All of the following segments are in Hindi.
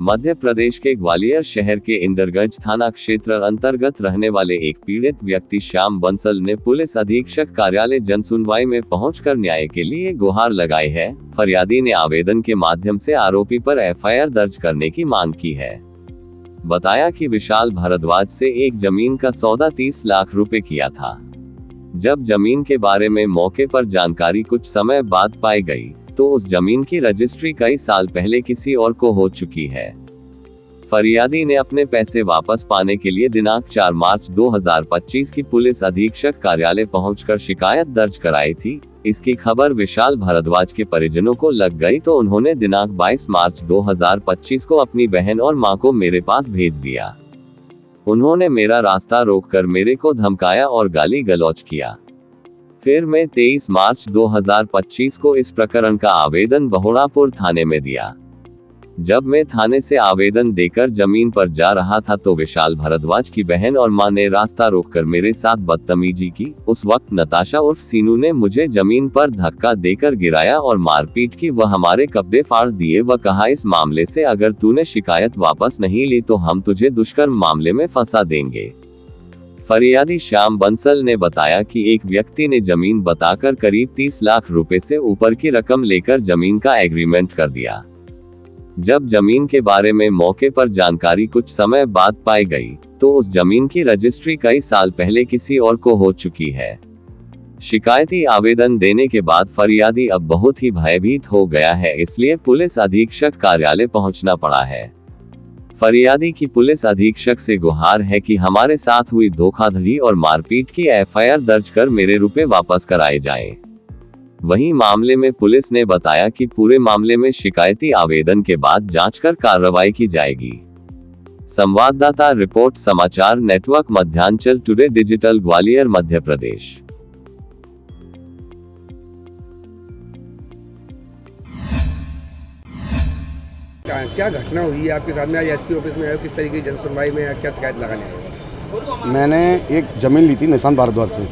मध्य प्रदेश के ग्वालियर शहर के इंदरगंज थाना क्षेत्र अंतर्गत रहने वाले एक पीड़ित व्यक्ति श्याम बंसल ने पुलिस अधीक्षक कार्यालय जनसुनवाई में पहुंचकर न्याय के लिए गुहार लगाई है। फरियादी ने आवेदन के माध्यम से आरोपी पर एफआईआर दर्ज करने की मांग की है। बताया कि विशाल भारद्वाज से एक जमीन का सौदा 30 लाख रुपए किया था। जब जमीन के बारे में मौके पर जानकारी कुछ समय बाद पाई गई तो उस जमीन की रजिस्ट्री कई साल पहले किसी और को हो चुकी है। फरियादी ने अपने पैसे वापस पाने के लिए दिनांक 4 मार्च 2025 की पुलिस अधीक्षक कार्यालय पहुंचकर शिकायत दर्ज कराई थी। इसकी खबर विशाल भारद्वाज के परिजनों को लग गई तो उन्होंने दिनांक 22 मार्च 2025 को अपनी बहन और मां को मेरे पास भेज दिया। उन्होंने मेरा रास्ता रोककर मेरे को धमकाया और गाली गलौज किया। फिर मैं 23 मार्च 2025 को इस प्रकरण का आवेदन बहोड़ापुर थाने में दिया। जब मैं थाने से आवेदन देकर जमीन पर जा रहा था तो विशाल भारद्वाज की बहन और मां ने रास्ता रोककर मेरे साथ बदतमीजी की। उस वक्त नताशा उर्फ सीनू ने मुझे जमीन पर धक्का देकर गिराया और मारपीट की। वह हमारे कपड़े फाड़ दिए। वह कहा, इस मामले से अगर तूने शिकायत वापस नहीं ली तो हम तुझे दुष्कर्म मामले में फंसा देंगे। फरियादी श्याम बंसल ने बताया कि एक व्यक्ति ने जमीन बताकर करीब 30 लाख रुपए से ऊपर की रकम लेकर जमीन का एग्रीमेंट कर दिया। जब जमीन के बारे में मौके पर जानकारी कुछ समय बाद पाई गई तो उस जमीन की रजिस्ट्री कई साल पहले किसी और को हो चुकी है। शिकायती आवेदन देने के बाद फरियादी अब बहुत ही भयभीत हो गया है, इसलिए पुलिस अधीक्षक कार्यालय पहुंचना पड़ा है। फरियादी की पुलिस अधीक्षक से गुहार है कि हमारे साथ हुई धोखाधड़ी और मारपीट की एफआईआर दर्ज कर मेरे रुपए वापस कराए जाएं। वहीं मामले में पुलिस ने बताया कि पूरे मामले में शिकायती आवेदन के बाद जांच कर कार्रवाई की जाएगी। संवाददाता रिपोर्ट, समाचार network Madhyanchal today digital, Gwalior, Madhya Pradesh. क्या घटना हुई है आपके साथ में? आज एसपी ऑफिस में आए, किस तरीके की जनसुनवाई में क्या शिकायत लगाने आए? मैंने एक ज़मीन ली थी निशांत भारद्वाज से।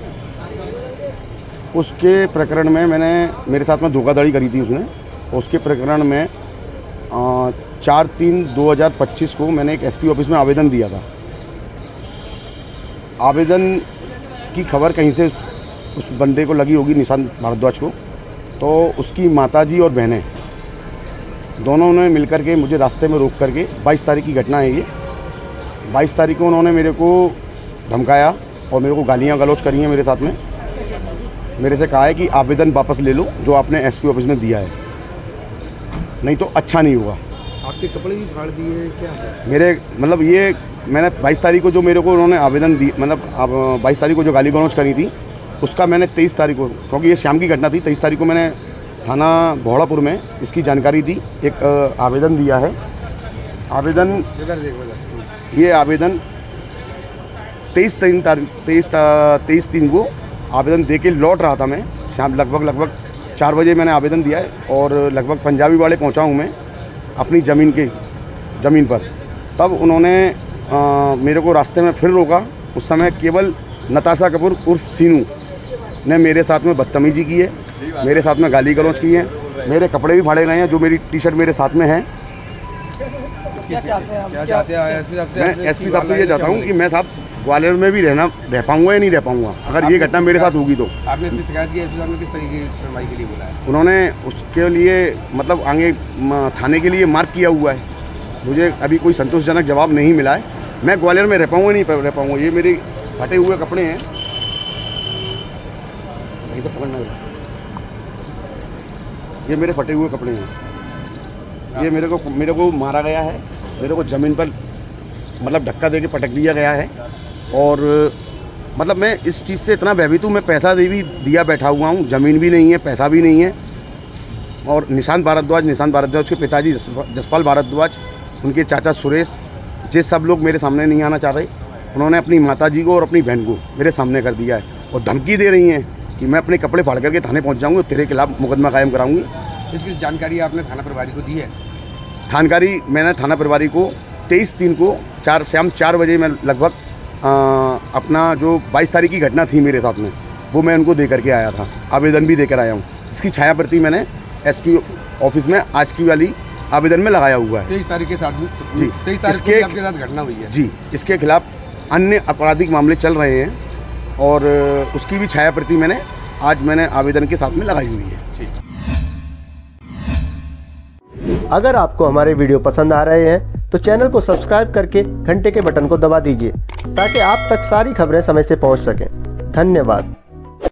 उसके प्रकरण में मेरे साथ में धोखाधड़ी करी थी उसने। उसके प्रकरण में 4/3/2025 को मैंने एक एसपी ऑफिस में आवेदन दिया था। आवेदन की खबर कहीं से उस बंदे को लगी होगी, निशांत भारद्वाज को। तो उसकी माताजी और बहनें दोनों ने मिलकर के मुझे रास्ते में रोक करके, 22 तारीख की घटना है ये, 22 तारीख को उन्होंने मेरे को धमकाया और मेरे को गालियाँ गलौज करी हैं। मेरे साथ में मेरे से कहा है कि आवेदन वापस ले लो जो आपने एसपी ऑफिस में दिया है, नहीं तो अच्छा नहीं होगा। आपके कपड़े भी फाड़ दिए क्या है? मेरे मतलब ये मैंने 22 तारीख को जो मेरे को उन्होंने आवेदन दी, मतलब 22 तारीख को जो गाली गलौज करी थी उसका मैंने 23 तारीख को, क्योंकि ये शाम की घटना थी, 23 तारीख को मैंने थाना बहोड़ापुर में इसकी जानकारी दी, एक आवेदन दिया है। आवेदन ये आवेदन 23/3 को आवेदन दे के लौट रहा था मैं। शाम लगभग 4 बजे मैंने आवेदन दिया है और लगभग पंजाबी वाले पहुंचा हूं मैं अपनी ज़मीन पर। तब उन्होंने मेरे को रास्ते में फिर रोका। उस समय केवल नताशा कपूर उर्फ सीनू ने मेरे साथ में बदतमीजी की है, मेरे साथ में गाली गलौज की है, मेरे कपड़े भी फाड़े गए हैं। जो मेरी टी शर्ट मेरे साथ में है। क्या चाहते हैं एसपी साहब से? मैं एसपी साहब से ये चाहता हूँ कि मैं साहब ग्वालियर में भी रह पाऊँगा या नहीं रह पाऊँगा अगर ये घटना मेरे साथ होगी तो। आपने इसकी शिकायत की, एसपी साहब ने किस तरीके की सुनवाई के लिए बोला है? उन्होंने उसके लिए मतलब आगे थाने के लिए मार्क किया हुआ है। मुझे अभी कोई संतोषजनक जवाब नहीं मिला है। मैं ग्वालियर में रह पाऊँगा नहीं रह पाऊँगा। ये मेरे फटे हुए कपड़े हैं, ये मेरे फटे हुए कपड़े हैं। ये मेरे को मारा गया है, मेरे को ज़मीन पर मतलब धक्का देके पटक दिया गया है। और मतलब मैं इस चीज़ से इतना भयभीत हूँ, मैं पैसा भी दिया बैठा हुआ हूँ, ज़मीन भी नहीं है, पैसा भी नहीं है। और निशांत भारद्वाज के पिताजी जसपाल भारद्वाज, उनके चाचा सुरेश, ये सब लोग मेरे सामने नहीं आना चाहते। उन्होंने अपनी माताजी को और अपनी बहन को मेरे सामने कर दिया है और धमकी दे रही हैं कि मैं अपने कपड़े फाड़ करके थाने पहुंच जाऊंगी, तेरे खिलाफ मुकदमा कायम कराऊंगी। इसकी जानकारी आपने थाना प्रभारी को दी है? जानकारी मैंने थाना प्रभारी को 23/3 को शाम 4 बजे में लगभग अपना जो 22 तारीख की घटना थी मेरे साथ में, वो मैं उनको दे करके आया था। आवेदन भी देकर आया हूँ। इसकी छाया प्रति मैंने एसपी ऑफिस में आज की वाली आवेदन में लगाया हुआ है। 23 तारीख के साथ जी, 23 तारीख को भी आपके साथ घटना हुई है। जी, इसके खिलाफ अन्य आपराधिक मामले चल रहे हैं और उसकी भी छाया प्रति मैंने आवेदन के साथ में लगाई हुई है। ठीक। अगर आपको हमारे वीडियो पसंद आ रहे हैं तो चैनल को सब्सक्राइब करके घंटे के बटन को दबा दीजिए ताकि आप तक सारी खबरें समय से पहुंच सकें। धन्यवाद।